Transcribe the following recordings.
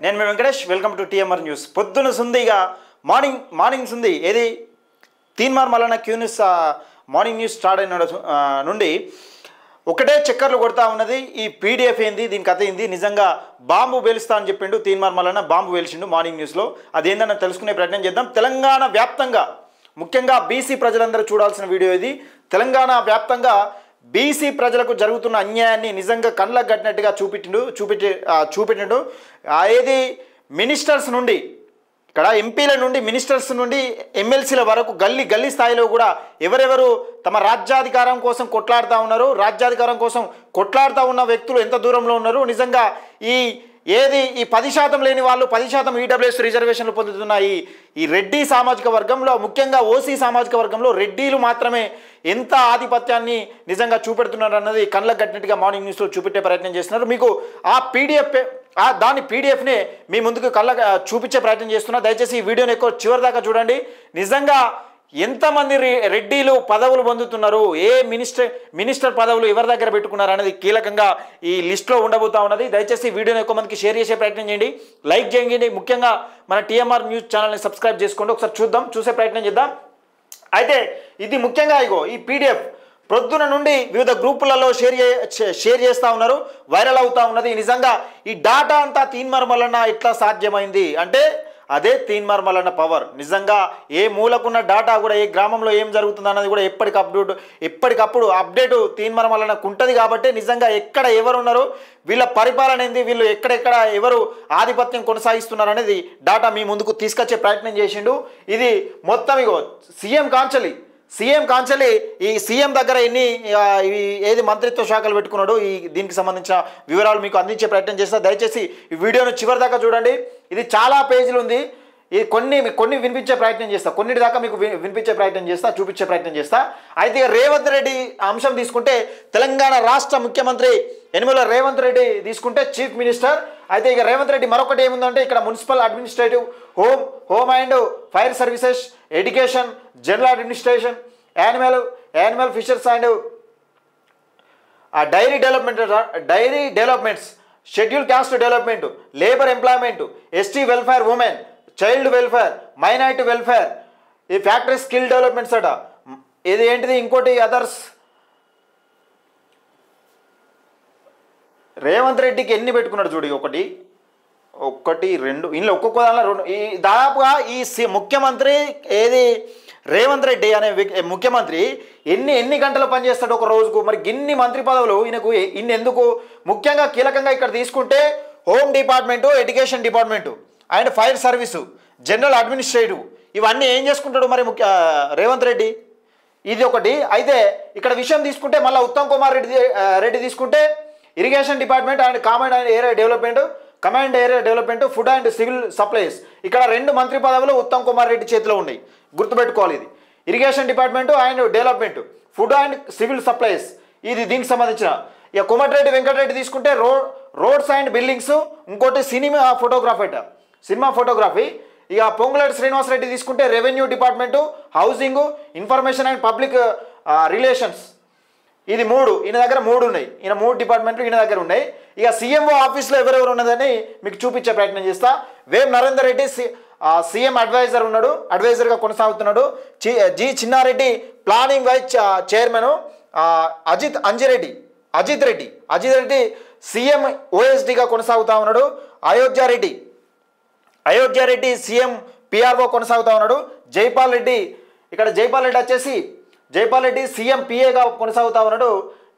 నేను మీ Venkatesh. Welcome to TMR news. పొద్దున సుందిగా మార్నింగ్ సుంది ఏది Teenmaar Mallanna Q news morning news start అయిన నుండి ఒకటే చక్కర్లు కొడతా ఉన్నది. ఈ పీడిఎఫ్ ఏంది, దీని కథ ఏంది, నిజంగా బాంబు పేలుస్తా అని చెప్పిండు తీన్మార్ మల్లన్న. బాంబు పేల్చిండు మార్నింగ్ న్యూస్లో. అదేందని తెలుసుకునే ప్రయత్నం చేద్దాం. తెలంగాణ వ్యాప్తంగా ముఖ్యంగా బీసీ ప్రజలందరూ చూడాల్సిన వీడియో ఇది. తెలంగాణ వ్యాప్తంగా బీసీ ప్రజలకు జరుగుతున్న అన్యాయాన్ని నిజంగా కళ్ళకు కట్టినట్టుగా చూపెట్టిండు. ఏది మినిస్టర్స్ నుండి, ఇక్కడ ఎంపీల నుండి, మినిస్టర్స్ నుండి ఎమ్మెల్సీల వరకు గల్లీ స్థాయిలో కూడా ఎవరెవరు తమ రాజ్యాధికారం కోసం కొట్లాడుతూ ఉన్నారు, రాజ్యాధికారం కోసం కొట్లాడుతూ ఉన్న వ్యక్తులు ఎంత దూరంలో ఉన్నారు. నిజంగా ఈ 10% లేని వాళ్ళు 10% ఈడబ్ల్యూఎస్ రిజర్వేషన్లు పొందుతున్న ఈ రెడ్డి సామాజిక వర్గంలో, ముఖ్యంగా ఓసీ సామాజిక వర్గంలో రెడ్డిలు మాత్రమే ఎంత ఆధిపత్యాన్ని నిజంగా చూపెడుతున్నారు అన్నది కళ్ళకు కట్టినట్టుగా మార్నింగ్ న్యూస్లో చూపెట్టే ప్రయత్నం చేస్తున్నారు. మీకు ఆ పీడిఎఫ్ని మీ ముందుకు చూపించే ప్రయత్నం చేస్తున్నా. దయచేసి ఈ వీడియోని ఎక్కువ చివరి దాకా చూడండి. నిజంగా ఎంతమంది రెడ్డిలు పదవులు పొందుతున్నారు, ఏ మినిస్టర్ పదవులు ఎవరి దగ్గర పెట్టుకున్నారు అనేది కీలకంగా ఈ లిస్ట్లో ఉండబోతా ఉన్నది. దయచేసి ఈ వీడియోని ఎక్కువ మందికి షేర్ చేసే ప్రయత్నం చేయండి, లైక్ చేయండి. ముఖ్యంగా మన టీఎంఆర్ న్యూస్ ఛానల్ని సబ్స్క్రైబ్ చేసుకోండి. ఒకసారి చూసే ప్రయత్నం చేద్దాం. అయితే ఇది ముఖ్యంగా ఈ పీడిఎఫ్ ప్రొద్దున నుండి వివిధ గ్రూపులలో షేర్ చేస్తూ ఉన్నారు, వైరల్ అవుతూ ఉన్నది. నిజంగా ఈ డాటా అంతా తీన్మార్ మల్లన్న ఎట్లా సాధ్యమైంది అంటే అదే తీన్మార్ మల్లన్న పవర్. నిజంగా ఏ మూలకున్న డాటా కూడా, ఏ గ్రామంలో ఏం జరుగుతుంది అన్నది కూడా ఎప్పటికప్పుడు అప్డేట్ తీన్మార్ మల్లన్నకు ఉంటుంది. కాబట్టి నిజంగా ఎక్కడ ఎవరు ఉన్నారు, వీళ్ళ పరిపాలన ఏంది, వీళ్ళు ఎక్కడెక్కడ ఎవరు ఆధిపత్యం కొనసాగిస్తున్నారు అనేది డాటా మీ ముందుకు తీసుకొచ్చే ప్రయత్నం చేసిండు. ఇది మొత్తం సీఎం కాంచలి ఈ సీఎం దగ్గర ఏది మంత్రిత్వ శాఖలు పెట్టుకున్నాడు, దీనికి సంబంధించిన వివరాలు మీకు అందించే ప్రయత్నం చేస్తా. దయచేసి ఈ వీడియోను చివరి దాకా చూడండి. ఇది చాలా పేజీలు ఉంది. ఇది కొన్ని వినిపించే ప్రయత్నం చేస్తా, కొన్నిటి దాకా మీకు వినిపించే ప్రయత్నం చేస్తా, చూపించే ప్రయత్నం చేస్తా. అయితే రేవంత్ రెడ్డి అంశం తీసుకుంటే, తెలంగాణ రాష్ట్ర ముఖ్యమంత్రి యనమల రేవంత్ రెడ్డి తీసుకుంటే చీఫ్ మినిస్టర్. అయితే రేవంత్ రెడ్డి మరొకటి ఏముందంటే, ఇక్కడ municipal administrative, home and fire services, education, general administration, animal fishers and dairy developments, schedule caste development, labour employment, ST welfare, women child welfare, minority welfare, ఈ ఫ్యాక్టరీ స్కిల్ డెవలప్మెంట్స్ అట. ఇది ఏంటిది ఇంకోటి others. Revanth రెడ్డికి ఎన్ని పెట్టుకున్నాడు చూడు, ఒకటి రెండు, ఇంట్లో ఒక్కొక్క దానిలో రెండు. ఈ దాదాపుగా ముఖ్యమంత్రి రేవంత్ రెడ్డి అనే ముఖ్యమంత్రి ఎన్ని గంటలు పనిచేస్తాడు ఒక రోజుకు? మరి గిన్ని మంత్రి పదవులు ఈయనకు ఎందుకు? ముఖ్యంగా కీలకంగా ఇక్కడ తీసుకుంటే home department, education department and fire service, general administrative, ఇవన్నీ ఏం చేసుకుంటాడు మరి రేవంత్ రెడ్డి? ఇది ఒకటి. అయితే ఇక్కడ విషయం తీసుకుంటే మళ్ళీ ఉత్తమ్ కుమార్ రెడ్డి తీసుకుంటే irrigation department and command area development, food and civil supplies. ఇక్కడ 2 మంత్రి పదవులు ఉత్తమ్ కుమార్ రెడ్డి చేతిలో ఉన్నాయి, గుర్తుపెట్టుకోవాలి. ఇది irrigation department and development, food and civil supplies, ఇది దీనికి సంబంధించిన. ఇక కోమటిరెడ్డి వెంకటరెడ్డి తీసుకుంటే రోడ్స్ అండ్ బిల్డింగ్స్, ఇంకోటి సినిమా ఫోటోగ్రఫీ. ఇక పొంగులేటి శ్రీనివాసరెడ్డి తీసుకుంటే revenue department, housing, information and public relations, ఇది 3. ఈయన దగ్గర 3 ఉన్నాయి. ఈయన 3 డిపార్ట్మెంట్లు ఈయన దగ్గర ఉన్నాయి. ఇక సీఎంఓ ఆఫీస్లో ఎవరెవరు ఉన్నదని మీకు చూపించే ప్రయత్నం చేస్తా. వేం నరేందర్ రెడ్డి సీఎం అడ్వైజర్ ఉన్నాడు, అడ్వైజర్గా కొనసాగుతున్నాడు. G Chinnareddy planning vice chairman. Ajith Reddy CM ఓఎస్డీగా కొనసాగుతూ ఉన్నాడు. అయోధ్య రెడ్డి సీఎం పిఆర్ఓ కొనసాగుతూ ఉన్నాడు. జైపాల్ రెడ్డి సీఎం పిఏగా కొనసాగుతా ఉన్నాడు.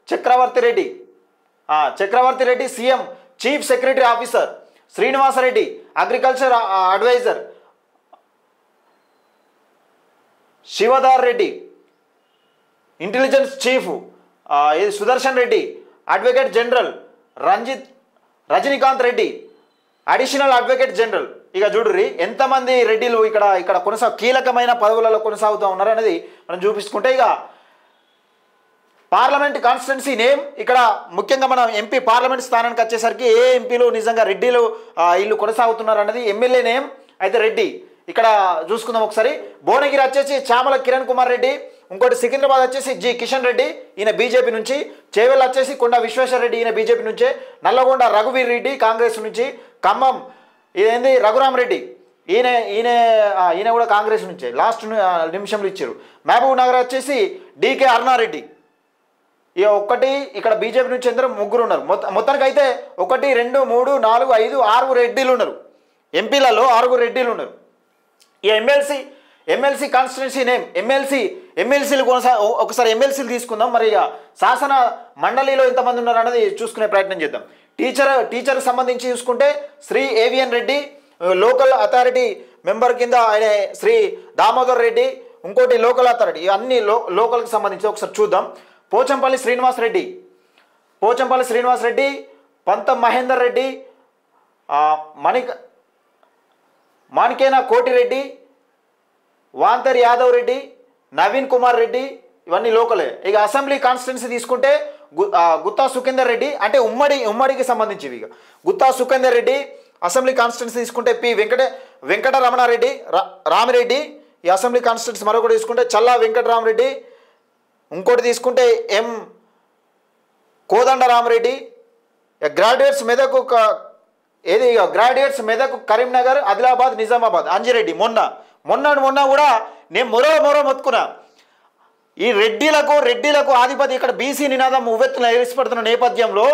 Chakravarthi Reddy CM chief secretary officer. Srinivasareddy agriculture advisor. Shivadhar Reddy intelligence chief. Sudarshan Reddy advocate general. Rajinikanth Reddy additional advocate general. ఇక చూడుర్రి ఎంతమంది రెడ్డిలు ఇక్కడ కీలకమైన పదవులలో కొనసాగుతూ ఉన్నారు అనేది మనం చూపించుకుంటే, ఇక పార్లమెంట్ కాన్స్టిట్యున్సీ నేమ్, ఇక్కడ ముఖ్యంగా మనం ఎంపీ పార్లమెంట్ స్థానానికి వచ్చేసరికి ఏ ఎంపీలు నిజంగా రెడ్డిలు వీళ్ళు కొనసాగుతున్నారు అనేది ఎమ్మెల్యే నేమ్ అయితే రెడ్డి. ఇక్కడ చూసుకుందాం ఒకసారి. భువనగిరి వచ్చేసి చామల కిరణ్ కుమార్ రెడ్డి. ఇంకోటి సికింద్రాబాద్ వచ్చేసి జి కిషన్ రెడ్డి, ఈయన బీజేపీ నుంచి. చేవెల్ వచ్చేసి కొండ విశ్వేశ్వర రెడ్డి, ఈయన బీజేపీ నుంచే. నల్లగొండ రఘువీర్ రెడ్డి కాంగ్రెస్ నుంచి. ఖమ్మం ఇదేంది రఘురామరెడ్డి, ఈయన ఈయన ఈయన కూడా కాంగ్రెస్ నుంచే లాస్ట్ నిమిషంలో ఇచ్చారు. మహబూబ్ నగర్ వచ్చేసి డీకే అరుణారెడ్డి. ఇక ఒక్కటి ఇక్కడ బీజేపీ నుంచి అందరూ ముగ్గురు ఉన్నారు. మొత్తానికి అయితే 1 2 3 4 5 6 రెడ్డిలు ఉన్నారు. ఎంపీలలో 6 రెడ్డిలు ఉన్నారు. ఈ ఎమ్మెల్సీ కాన్స్టిట్యున్సీ నేమ్ ఎమ్మెల్సీలు ఒకసారి ఎమ్మెల్సీలు తీసుకుందాం. మరి ఇక శాసన మండలిలో ఎంతమంది ఉన్నారు అన్నది చూసుకునే ప్రయత్నం చేద్దాం. టీచర్కి సంబంధించి చూసుకుంటే Shri AVN Reddy, local authority member కింద ఆయన శ్రీ దామోదర్ రెడ్డి, ఇంకోటి లోకల్ అథారిటీ, ఇవన్నీ లోకల్కి సంబంధించి ఒకసారి చూద్దాం. పోచంపల్లి శ్రీనివాస్ రెడ్డి, పంతం మహేందర్ రెడ్డి, మాణికేన కోటిరెడ్డి, వాంతర్ యాదవ్ రెడ్డి, నవీన్ కుమార్ రెడ్డి, ఇవన్నీ లోకలే. ఇక అసెంబ్లీ కాన్స్టిట్యున్సీ తీసుకుంటే గుత్తా సుఖేందర్ రెడ్డి, అంటే ఉమ్మడికి సంబంధించి ఇక గుత్తా సుఖేందర్ రెడ్డి. అసెంబ్లీ కాన్స్టిట్యున్సీ తీసుకుంటే పి వెంకటరమణారెడ్డి రామిరెడ్డి. ఈ అసెంబ్లీ కాన్స్టిట్యున్సీ మరొకటి తీసుకుంటే చల్లా వెంకటరామరెడ్డి. ఇంకోటి తీసుకుంటే ఎం కోదండరామరెడ్డి. గ్రాడ్యుయేట్స్ మెదక్ కరీంనగర్ ఆదిలాబాద్ నిజామాబాద్ అంజిరెడ్డి. మొన్న కూడా నేను మొర మొత్తుకున్నా. ఈ రెడ్డిలకు ఆధిపత్యం ఇక్కడ బీసీ నినాదం ఉవ్వెత్తున ఎగిసిపడుతున్న నేపథ్యంలో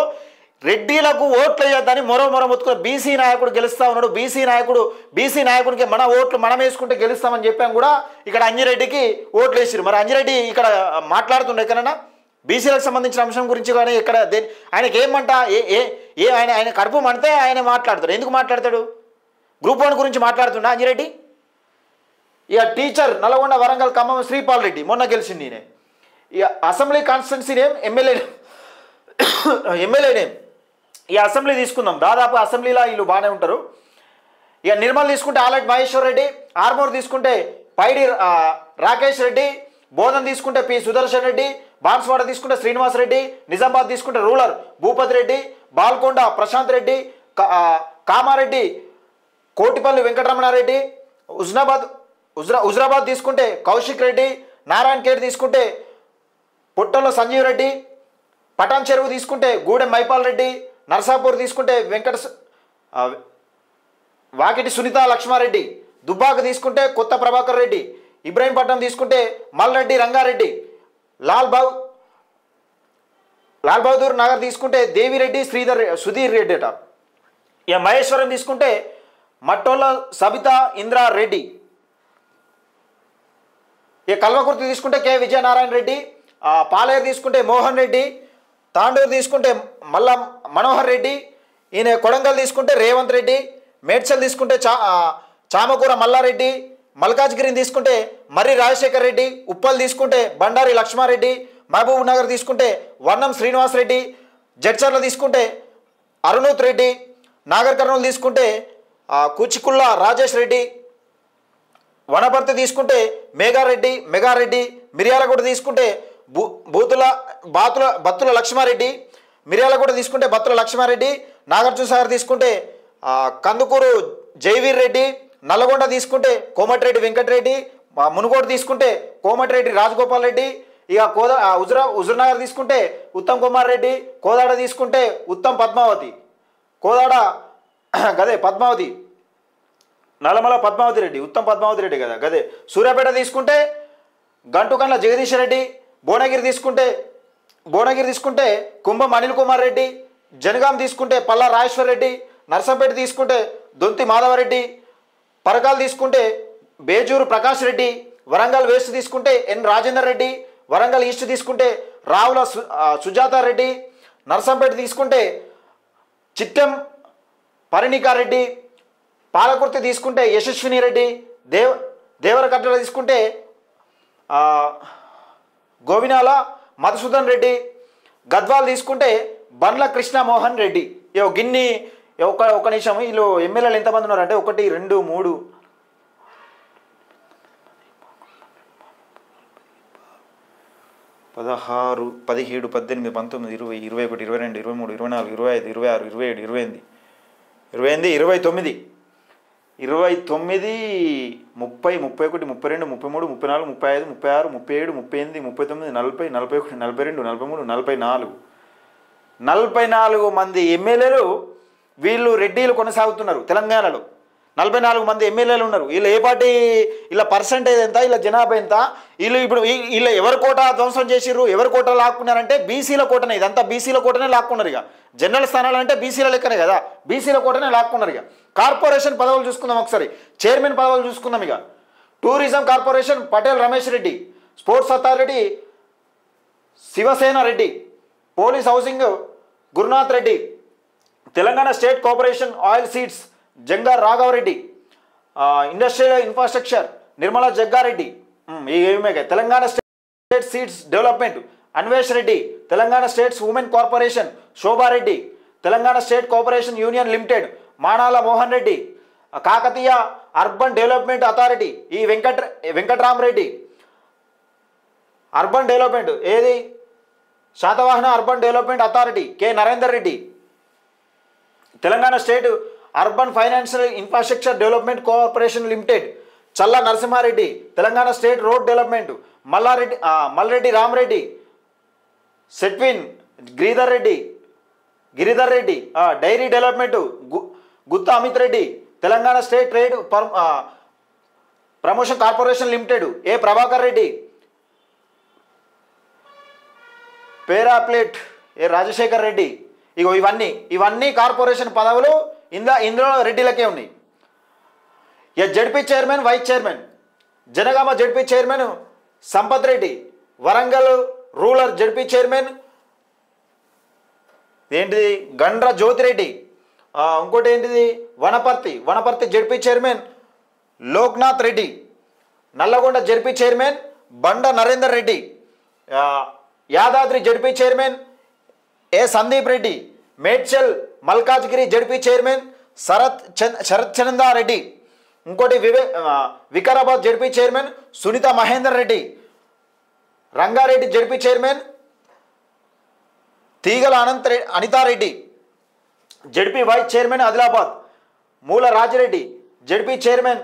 రెడ్డిలకు ఓట్లు వేయొద్దని మొర మొత్తుకున్న. బీసీ నాయకుడు గెలుస్తా ఉన్నాడు, బీసీ నాయకుడికి మన ఓట్లు మనం వేసుకుంటే గెలుస్తామని చెప్పాం కూడా ఇక్కడ అంజిరెడ్డికి ఓట్లు వేసారు. మరి అంజిరెడ్డి ఇక్కడ మాట్లాడుతుండే ఎక్కడైనా బీసీలకు సంబంధించిన అంశం గురించి కానీ ఇక్కడ ఆయనకి ఏమంట ఆయన కడుపు మంటే ఆయన మాట్లాడతాడు. ఎందుకు మాట్లాడతాడు? గ్రూప్ 1 గురించి మాట్లాడుతున్నా అంజిరెడ్డి. ఇక టీచర్ నల్గొండ వరంగల్ ఖమ్మం శ్రీపాల్ రెడ్డి మొన్న గెలిచింది. ఈయన ఇక assembly constituency name MLA name. ఈ అసెంబ్లీ తీసుకుందాం. దాదాపు అసెంబ్లీలో వీళ్ళు బాగానే ఉంటారు. ఇక నిర్మల్ తీసుకుంటే ఆలెట్ మహేశ్వర్ రెడ్డి, ఆర్మూర్ తీసుకుంటే పైడి రాకేష్ రెడ్డి, బోధన్ తీసుకుంటే పి సుదర్శన్ రెడ్డి, బాన్స్వాడ తీసుకుంటే శ్రీనివాస్ రెడ్డి, నిజామాబాద్ తీసుకుంటే రూరల్ భూపతి రెడ్డి, బాల్కొండ ప్రశాంత్ రెడ్డి, కామారెడ్డి కోటిపల్లి వెంకటరమణారెడ్డి, హుజరాబాద్ తీసుకుంటే కౌశిక్ రెడ్డి, నారాయణ్ ఖేడ్ తీసుకుంటే పుట్టంలో సంజీవ్ రెడ్డి, పటాన్ చెరువు తీసుకుంటే గూడెం మైపాల్ రెడ్డి, నర్సాపూర్ తీసుకుంటే వాకిటి సునీత లక్ష్మారెడ్డి, దుబ్బాక తీసుకుంటే కొత్త ప్రభాకర్ రెడ్డి, ఇబ్రాహీంపట్నం తీసుకుంటే మల్రెడ్డి రంగారెడ్డి, లాల్ బహదూర్ నగర్ తీసుకుంటే దేవిరెడ్డి సుధీర్ రెడ్డి అట. ఇక మహేశ్వరం తీసుకుంటే మట్టోళ్ళ సబితా ఇంద్రా రెడ్డి. ఇక కల్వకుర్తి తీసుకుంటే కె విజయనారాయణ రెడ్డి, పాలేరు తీసుకుంటే మోహన్ రెడ్డి, తాండూరు తీసుకుంటే మనోహర్ రెడ్డి, ఈయన కొడంగల్ తీసుకుంటే రేవంత్ రెడ్డి, మేడ్చల్ తీసుకుంటే చామకూర మల్లారెడ్డి, మల్కాజ్గిరిని తీసుకుంటే మర్రి రాజశేఖర్ రెడ్డి, ఉప్పల్ తీసుకుంటే బండారి లక్ష్మారెడ్డి, మహబూబ్ నగర్ తీసుకుంటే వర్ణం శ్రీనివాస్ రెడ్డి, జడ్చర్ల తీసుకుంటే అరుణూత్ రెడ్డి, నాగర్ కర్నూలు తీసుకుంటే కూచికుళ్ళ రాజేష్ రెడ్డి, వనపర్తి తీసుకుంటే మెగారెడ్డి, మిర్యాలగూడ తీసుకుంటే బత్తుల లక్ష్మారెడ్డి, మిర్యాలగూడ తీసుకుంటే బత్తుల లక్ష్మారెడ్డి, నాగార్జునసాగర్ తీసుకుంటే కందుకూరు జైవీర్ రెడ్డి, నల్లగొండ తీసుకుంటే కోమటిరెడ్డి వెంకటరెడ్డి, మునుగోడు తీసుకుంటే కోమటిరెడ్డి రాజగోపాల్ రెడ్డి, ఇక హుజూర్నగర్ తీసుకుంటే ఉత్తమ్ కుమార్ రెడ్డి, కోదాడ తీసుకుంటే ఉత్తమ్ పద్మావతి, పద్మావతి నల్లమల పద్మావతి రెడ్డి, ఉత్తమ్ పద్మావతి రెడ్డి కదా గదే. సూర్యాపేట తీసుకుంటే గంటుకండ్ల జగదీష్ రెడ్డి, భువనగిరి తీసుకుంటే కుంభం అనిల్ కుమార్ రెడ్డి, జనగాం తీసుకుంటే పల్లా రాజేశ్వర్ రెడ్డి, నర్సంపేట తీసుకుంటే దొంతి మాధవరెడ్డి, పరకాలు తీసుకుంటే బేజూరు ప్రకాష్ రెడ్డి, వరంగల్ వెస్ట్ తీసుకుంటే ఎన్ రాజేందర్ రెడ్డి, వరంగల్ ఈస్ట్ తీసుకుంటే రావుల సుజాత రెడ్డి, నర్సంపేట తీసుకుంటే చిట్టెం పరిణికారెడ్డి, పాలకుర్తి తీసుకుంటే యశస్విని రెడ్డి, దేవరకట్ల తీసుకుంటే గోవినాల మధుసూదన్ రెడ్డి, గద్వాల్ తీసుకుంటే బండ్ల కృష్ణమోహన్ రెడ్డి. గిన్ని ఒక నిమిషం వీళ్ళు ఎమ్మెల్యేలు ఎంతమంది ఉన్నారంటే 1 2 3 16 17 18 19 20 21 22 23 24 25 26 27 28 29 29 30 31 32 33 34 35 36 37 38 39 40 41 42 43 44 మంది ఎమ్మెల్యేలు వీళ్ళు రెడ్డిలు కొనసాగుతున్నారు తెలంగాణలో. 44 మంది ఎమ్మెల్యేలు ఉన్నారు. వీళ్ళు ఏ పార్టీ, వీళ్ళ పర్సంటేజ్ ఎంత, వీళ్ళ జనాభా ఎంత, వీళ్ళు ఇప్పుడు వీళ్ళు ఎవరి కోట ధ్వంసం చేసిర్రు, ఎవరి కోట లాక్కున్నారంటే బీసీల కోటనే. ఇదంతా బీసీల కోటనే లాక్కున్నారు. ఇక జనరల్ స్థానాలు అంటే బీసీల లెక్కనే కదా, బీసీల కోటనే లాక్కున్నారు. ఇక కార్పొరేషన్ పదవులు చూసుకుందాం ఒకసారి, చైర్మన్ పదవులు చూసుకుందాం. ఇక tourism corporation Patel Ramesh Reddy, sports authority Shivasena Reddy, police housing Gurunath Reddy, Telangana state corporation oil seeds Jangar Raghavareddy, industrial infrastructure Nirmala Jaggareddy, Telangana state seeds development Anvesh Reddy, Telangana states women corporation Shobhareddy, Telangana state corporation union limited Manala Mohan Reddy, Kakatiya urban development authority E Venkatramareddy, urban development ఏది Satavahana urban development authority K Narender Reddy, Telangana state urban financial infrastructure development corporation limited Challa Narasimhareddy, Telangana state road development Malreddy Ramareddy, Setwin Giridhar Reddy, dairy development Gutta Amith Reddy, Telangana state trade promotion corporation limited A Prabhakar Reddy, పేరాప్లేట్ A Rajasekhar Reddy. ఇగో ఇవన్నీ corporation పదవులు ఇందులో రెడ్డిలకే ఉన్నాయి. ఇక ZP chairman vice chairman Janagama ZP chairman Sampath Reddy, Warangal rural ZP chairman ఏంటిది గండ్ర జ్యోతిరెడ్డి, ఇంకోటి ఏంటిది Wanaparthy ZP chairman Loknath Reddy, Nalgonda ZP chairman Banda Narender Reddy, Yadadri ZP chairman ఏ సందీప్ రెడ్డి, మేడ్చల్ మల్కాజ్గిరి జడ్పీ చైర్మన్ శరత్ చంద్రారెడ్డి, ఇంకోటి Vikarabad ZP chairman Sunitha Mahender Reddy, Rangareddy ZP chairman Teegala Anithareddy, ZP vice chairman Adilabad Moola Rajireddy, ZP chairman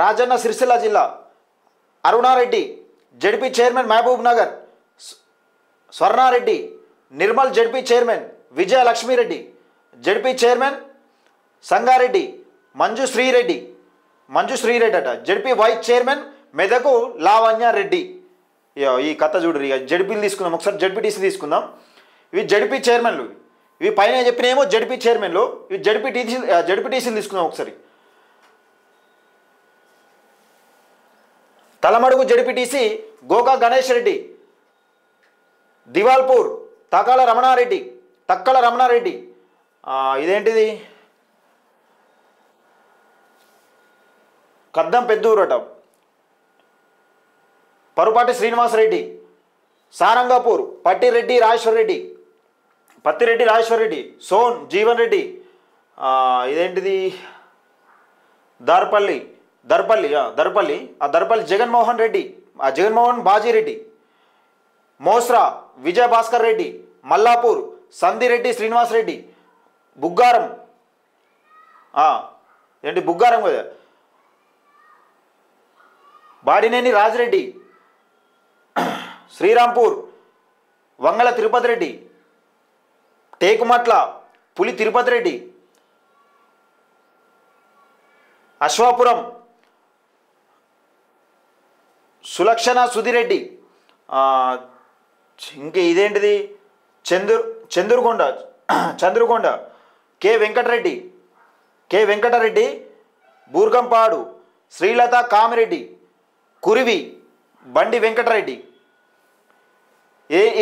Rajanna Sircilla జిల్లా Arunareddy, ZP chairman Mahabub Nagar Swarnareddy, Nirmal ZP chairman Vijayalakshmireddy, ZP chairman Sangareddy Manju Srireddy అట, ZP vice chairman Medak Lavanyareddy. ఈ కథ చూడరు. ఇక జడ్పీలు తీసుకుందాం ఒకసారి, జడ్పీటీసీ తీసుకుందాం. ఇవి జడ్పీ చైర్మన్లు, ఇవి పైన చెప్పినేమో జడ్పీ చైర్మన్లు, ఇవి జడ్పీటీసీలు తీసుకుందాం ఒకసారి. తలమడుగు జడ్పీటీసీ గోకా గణేష్ రెడ్డి, దివాల్పూర్ తక్కల రమణారెడ్డి, ఇదేంటిది కద్దం పెద్దూరట, పరుపాటి శ్రీనివాసరెడ్డి, సారంగాపూర్ పత్తిరెడ్డి రాజేశ్వరరెడ్డి, సోన్ జీవన్ రెడ్డి, ఇదేంటిది దర్పల్లి జగన్మోహన్ బాజీరెడ్డి, మోస్రా విజయభాస్కర్ రెడ్డి, మల్లాపూర్ సందిరెడ్డి శ్రీనివాసరెడ్డి, బుగ్గారం కదా, బాడినేని రాజిరెడ్డి, శ్రీరాంపూర్ వంగళ తిరుపతి రెడ్డి, టేకుమట్ల పులి తిరుపతి రెడ్డి, అశ్వాపురం సులక్షణ సుధిరెడ్డి, ఇంక ఇదేంటిది చంద్రుకొండ కె వెంకటరెడ్డి, బూర్గంపాడు శ్రీలత కామిరెడ్డి, కురివి బండి వెంకటరెడ్డి.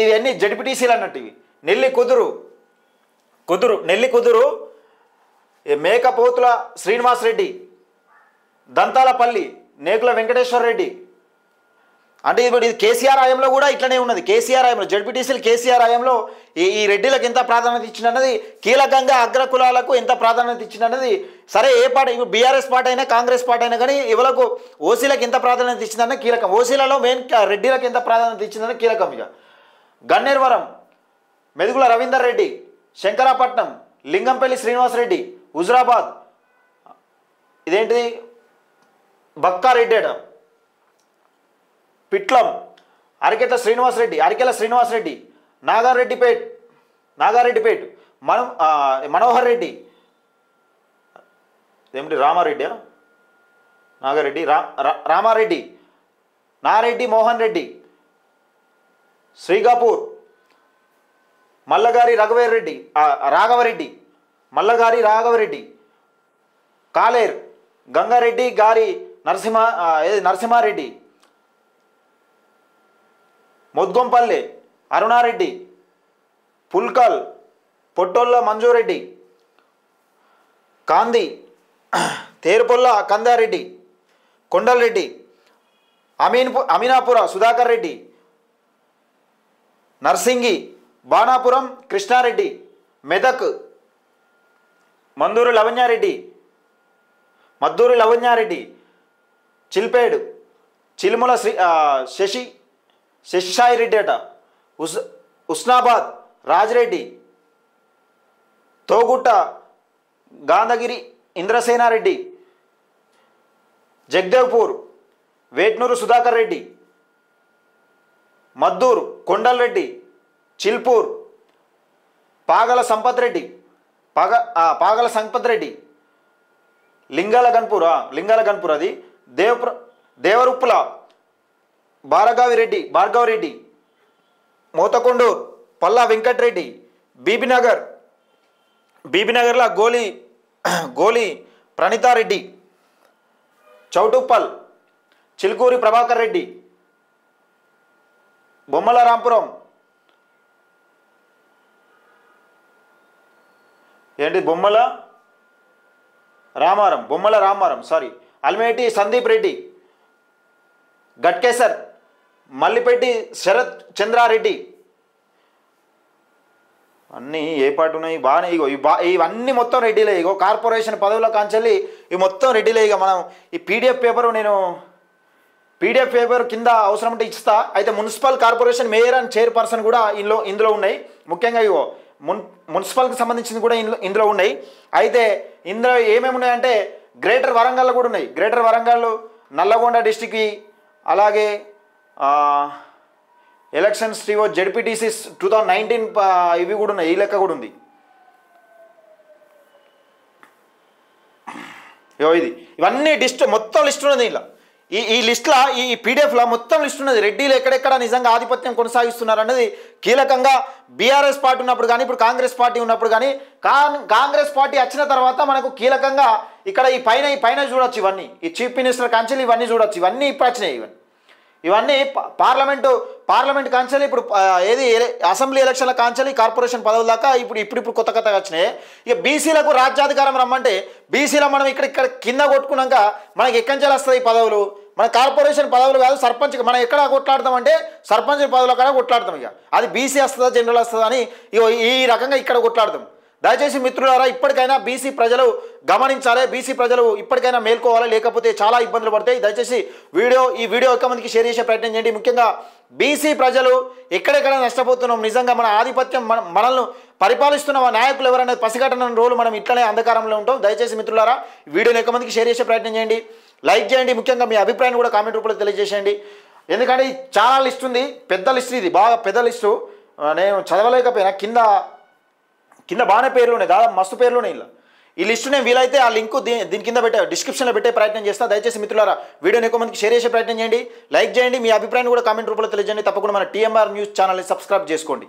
ఇవన్నీ జడ్పీటీసీలు అన్నట్టు. ఇవి నెల్లి కుదురు మేకపోతుల శ్రీనివాసరెడ్డి, దంతాలపల్లి నేకుల వెంకటేశ్వర రెడ్డి. అంటే ఇప్పుడు ఇది కేసీఆర్ హయాంలో కూడా ఇట్లనే ఉన్నది. కేసీఆర్ హయాంలో జడ్పీటీసీలు కేసీఆర్ హయాంలో ఈ రెడ్డిలకు ఎంత ప్రాధాన్యత ఇచ్చిందన్నది, కీలకంగా అగ్రకులాలకు ఎంత ప్రాధాన్యత ఇచ్చిందన్నది. సరే ఏ పార్టీ, ఇప్పుడు బీఆర్ఎస్ పార్టీ అయినా కాంగ్రెస్ పార్టీ అయినా కానీ ఇవలకు ఓసీలకు ఎంత ప్రాధాన్యత ఇచ్చిందన్న కీలకం. ఓసీలలో మెయిన్ రెడ్డిలకు ఎంత ప్రాధాన్యత ఇచ్చిందన్న కీలకం. ఇక గన్నేర్వరం మెదుగుల రవీందర్ రెడ్డి, శంకరాపట్నం లింగంపల్లి శ్రీనివాసరెడ్డి, హుజురాబాద్ ఇదేంటిది బక్కారెడ్డి అట, పిట్లం అరికెల శ్రీనివాసరెడ్డి, నాగారెడ్డిపేట్ మనోహర్ రెడ్డి, ఏమిటి రామారెడ్డి నాగారెడ్డి రామారెడ్డి నారెడ్డి మోహన్ రెడ్డి, శ్రీకాపూర్ మల్లగారి రాఘవరెడ్డి మల్లగారి రాఘవరెడ్డి, కాలేర్ గంగారెడ్డి గారి నరసింహారెడ్డి, మొద్గొంపల్లె అరుణారెడ్డి, పుల్కల్ పొట్టొల్ల మంజురెడ్డి, కాంది తేరుపొల్ల కందారెడ్డి, కొండలరెడ్డి, అమీనాపుర సుధాకర్ రెడ్డి, నర్సింగి బాణాపురం కృష్ణారెడ్డి, మెదక్ మద్దూరు లవణ్యారెడ్డి, చిల్పేడు చిలుముల శశిసాయి రెడ్డి అట, ఉస్నాబాద్ రాజిరెడ్డి, తోగుట్ట గాంధగిరి ఇంద్రసేనారెడ్డి, జగదేవ్పూర్ వేట్నూరు సుధాకర్ రెడ్డి, మద్దూరు కొండలరెడ్డి, చిల్పూర్ పాగల సంపత్ రెడ్డి, లింగాల గన్పూర్ అది దేవరుప్పుల భార్గవరెడ్డి, మోతకొండూర్ పల్లా వెంకట్రెడ్డి, బీబీనగర్ల గోలి ప్రణీతారెడ్డి, చౌటుప్పల్ చిల్కూరి ప్రభాకర్ రెడ్డి, బొమ్మల రాంపురం బొమ్మల రామారం అల్మేటి సందీప్ రెడ్డి, గట్కేసర్ మల్లిపెట్టి శరత్ చంద్రారెడ్డి. అన్నీ ఏ పాటు ఉన్నాయి బాగానే. ఇవన్నీ మొత్తం రెడ్డిలే. కార్పొరేషన్ పదవుల కాంచెల్లి ఇవి మొత్తం రెడ్డిలే. మనం ఈ పీడిఎఫ్ పేపర్ కింద అవసరం ఉంటే ఇస్తా. అయితే municipal corporation mayor and chairperson కూడా ఇందులో ఉన్నాయి. ముఖ్యంగా మున్సిపల్కి సంబంధించింది కూడా ఇందులో ఉన్నాయి. అయితే ఇందులో ఏమేమి ఉన్నాయంటే గ్రేటర్ వరంగల్లో కూడా ఉన్నాయి. గ్రేటర్ వరంగల్ నల్లగొండ డిస్టిక్కి, అలాగే ఎలక్షన్స్ జెడ్పీటీసీ 2019 ఇవి కూడా ఉన్నాయి. ఈ లెక్క కూడా ఉంది. ఇవన్నీ మొత్తం లిస్ట్ ఉన్నది. ఇలా ఈ లిస్ట్లో ఈ పీడిఎఫ్లో మొత్తం లిస్ట్ ఉన్నది. రెడ్డిలు ఎక్కడెక్కడ నిజంగా ఆధిపత్యం కొనసాగిస్తున్నారు అన్నది కీలకంగా బీఆర్ఎస్ పార్టీ ఉన్నప్పుడు కానీ, ఇప్పుడు కాంగ్రెస్ పార్టీ ఉన్నప్పుడు కానీ, కాంగ్రెస్ పార్టీ వచ్చిన తర్వాత మనకు కీలకంగా ఇక్కడ ఈ పైన చూడొచ్చు. ఇవన్నీ ఈ చీఫ్ మినిస్టర్ కాంచెలు ఇవన్నీ చూడొచ్చు. ఇవన్నీ ఇప్పుడు వచ్చినాయి. ఇవన్నీ పార్లమెంట్ కాంచెలు ఇప్పుడు అసెంబ్లీ ఎలక్షన్ల కాంచెలు కార్పొరేషన్ పదవుల దాకా ఇప్పుడు కొత్తగా వచ్చినాయి. ఇక బీసీలకు రాజ్యాధికారం రమ్మంటే బీసీలో మనం ఇక్కడ కింద కొట్టుకున్నాక మనకి ఎక్కడి నుంచి వస్తుంది ఈ పదవులు? మన కార్పొరేషన్ పదవులు కాదు, సర్పంచ్. మనం ఎక్కడ కొట్లాడతామంటే సర్పంచ్ పదవుల కాడ కొట్లాడతాం. ఇక అది బీసీ వస్తుందా జనరల్ వస్తుందా అని ఈ రకంగా ఇక్కడ కొట్లాడతాం. దయచేసి మిత్రులారా, ఇప్పటికైనా బీసీ ప్రజలు గమనించాలి. బీసీ ప్రజలు ఇప్పటికైనా మేల్కోవాలి, లేకపోతే చాలా ఇబ్బందులు పడతాయి. దయచేసి ఈ వీడియో ఎక్కువ మందికి షేర్ చేసే ప్రయత్నం చేయండి. ముఖ్యంగా బీసీ ప్రజలు ఎక్కడెక్కడ నష్టపోతున్నాం, నిజంగా మన ఆధిపత్యం మనల్ని పరిపాలిస్తున్న నాయకులు ఎవరనేది పసిగట్టన రోజులు మనం ఇట్లనే అంధకారంలో ఉంటాం. దయచేసి మిత్రులారా, వీడియోని ఎక్కువ మందికి షేర్ చేసే ప్రయత్నం చేయండి, లైక్ చేయండి. ముఖ్యంగా మీ అభిప్రాయాన్ని కూడా కామెంట్ రూపంలో తెలియజేసేయండి. ఎందుకంటే చాలా లిస్ట్ ఉంది, పెద్ద లిస్ట్. ఇది బాగా పెద్ద లిస్టు. నేను చదవలేకపోయినా కింద బాగానే పేర్లు ఉన్నాయి, దాదాపు మస్తు పేర్లు ఉన్నాయి. ఈ లిస్టు నేను వీలైతే ఆ లింకు దీని కింద డిస్క్రిప్షన్లో పెట్టే ప్రయత్నం చేస్తా. దయచేసి మిత్రులారా, వీడియోని ఎక్కువ మందికి షేర్ చేసే ప్రయత్నం చేయండి, లైక్ చేయండి. మీ అభిప్రాయాన్ని కూడా కామెంట్ రూపంలో తెలియజేయండి. తప్పకుండా మన టీఎంఆర్ న్యూస్ ఛానల్ని సబ్స్క్రైబ్ చేసుకోండి.